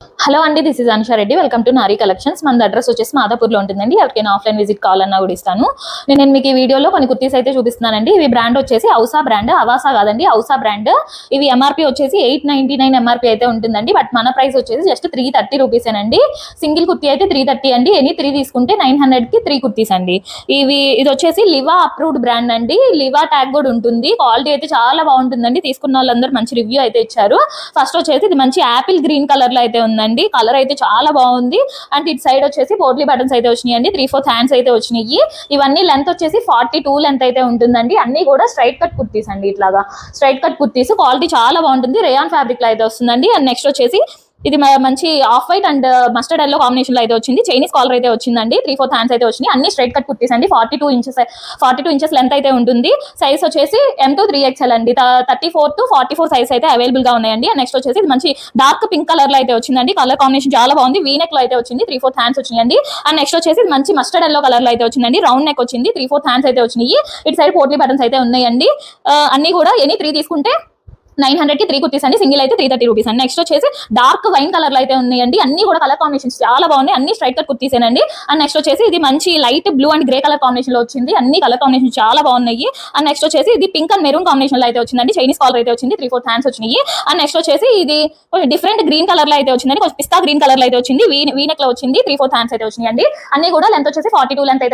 Hello అండి, this is Anusha Reddy. Welcome to Nari collections. మన address వచ్చేసి మాదాపూర్లో ఉంటుందండి. ఎవరికైనా ఆఫ్లైన్ విజిట్ కావాలన్నా కూడా ఇస్తాను. నేను మీకు ఈ వీడియోలో కొన్ని కుర్తీస్ అయితే చూపిస్తున్నానండి. ఇవి బ్రాండ్ వచ్చేసి ఔసా బ్రాండ్, అవాసా కాదండి, ఔసా బ్రాండ్. ఇవి ఎంఆర్పీ వచ్చేసి 899 ఎంఆర్పీ అయితే ఉంటుందండి. బట్ మన ప్రైస్ వచ్చేసి జస్ట్ 330 రూపీసేనండి. సింగిల్ కుర్తీ అయితే 330 అండి. ఎనీ 3 తీసుకుంటే 900కి 3 కుర్తీస్ అండి. ఇది వచ్చేసి లివా అప్రూవ్డ్ బ్రాండ్ అండి. లివా ట్యాగ్ కూడా ఉంటుంది. క్వాలిటీ అయితే చాలా బాగుంటుందండి. తీసుకున్న వాళ్ళందరూ మంచి రివ్యూ అయితే ఇచ్చారు. ఫస్ట్ వచ్చేసి ఇది మంచి యాపిల్ గ్రీన్ కలర్ లో అయితే ఉందండి. కలర్ అయితే చాలా బాగుంది. అండ్ ఇటు సైడ్ వచ్చేసి పోట్లీ బటన్స్ అయితే వచ్చినాయి అండి. 3/4 హ్యాండ్స్ అయితే వచ్చినాయి. ఇవన్నీ లెంత్ వచ్చేసి 42 లెంత్ అయితే ఉంటుందండి. అన్ని కూడా స్ట్రైట్ కట్ కుర్తీస్ అండి. ఇట్లాగా స్ట్రైట్ కట్ కుర్తీస్, క్వాలిటీ చాలా బాగుంటుంది. రేయాన్ ఫ్యాబ్రిక్ లో అయితే వస్తుందండి. అండ్ నెక్స్ట్ వచ్చేసి ఇది మంచి off white and mustard yellow combination లో అయితే వచ్చింది. చైనీస్ కాలర్ అయితే వచ్చిందండి. 3/4 హ్యాండ్స్ అయితే వచ్చినాయి. అన్ని స్ట్రైట్ కట్ కుర్తీస్ అండి. 42 ఇంచెస్ లెంత్ అయితే ఉంటుంది. సైజ్ వచ్చేసి M to 3XL అండి. 34 to 44 సైజ్ అయితే అవైలబుల్ గా ఉన్నాయండి. అండ్ నెక్స్ట్ వచ్చేసి ఇది మంచి డార్క్ పింక్ కలర్ లో అయితే వచ్చిందండి. కలర్ కాంబినేషన్ చాలా బాగుంది. వీనెక్ లో అయితే వచ్చింది. 3/4 హ్యాండ్స్ వచ్చినాయండి. అండ్ నెక్స్ట్ వచ్చేసి ఇది మంచి మస్టర్డ్ ఎల్లో కలర్ లో అయితే వచ్చిందండి. రౌండ్ నెక్ వచ్చింది. 3/4 హ్యాండ్స్ అయితే వచ్చినాయి. ఇటు సైడ్ పోట్లీ బటన్స్ అయితే ఉన్నాయండి. అన్ని కూడా ఎనీ 3 తీసుకుంటే 900కి 3 కుర్తీస్ అండి. సింగిల్ అయితే 330 రూపీస్ అండి. నెక్స్ట్ వచ్చేసి డార్క్ వైన్ కలర్ లో అయితే ఉన్నాయండి. అన్ని కూడా కలర్ కాంబినేషన్స్ చాలా బాగున్నాయి. అన్ని స్ట్రైట్ కట్ కుర్తీసేనండి. అండ్ నెక్స్ట్ వచ్చేసి ఇది మంచి light blue and grey colour combination లో వచ్చింది. అన్ని కలర్ కాంబినేషన్ చాలా బాగున్నాయి. అండ్ నెక్స్ట్ వచ్చేసి ఇది పింక్ అండ్ మెరూన్ కాంబినేషన్ లో అయితే వచ్చిందండి. చైనీస్ కాలర్ అయితే వచ్చింది. 3/4 హ్యాండ్స్ వచ్చినాయి. అండ్ నెక్స్ట్ వచ్చేసి ఇది కొంచెం డిఫరెంట్ గ్రీన్ కలర్ లో అయితే వచ్చిందండి. కొంచెం పిస్తా గ్రీన్ కలర్ లో అయితే వచ్చింది. వీనెక్ లో వచ్చింది. 3/4 హ్యాండ్స్ అయితే వచ్చినాయండి. అన్ని కూడా లెంత్ వచ్చేసి 42 లెంత్ అయితే